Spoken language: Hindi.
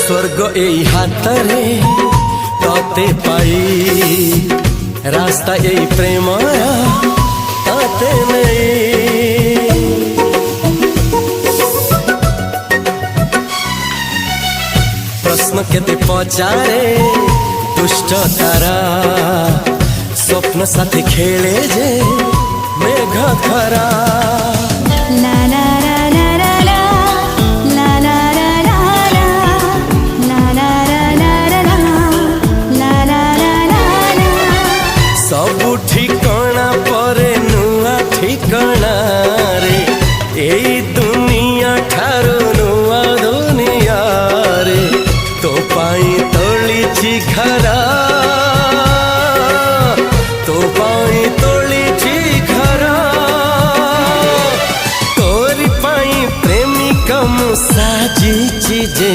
स्वर्ग एई हातरे तते पाई रास्ता एई प्रेम तते नहीं। प्रश्न केते पचारे दुष्ट तारा स्वप्न साथी खेले जे मेघ खरा। ला ला सबु ठिकाना परे नुआ ठिकाना रे एई दुनिया ठारू नुआ दुनिया रे तो पाई तोलिछि घरा तो पाई तोलिछि घरा तोरी पाई प्रेमिका मु साजिछि जे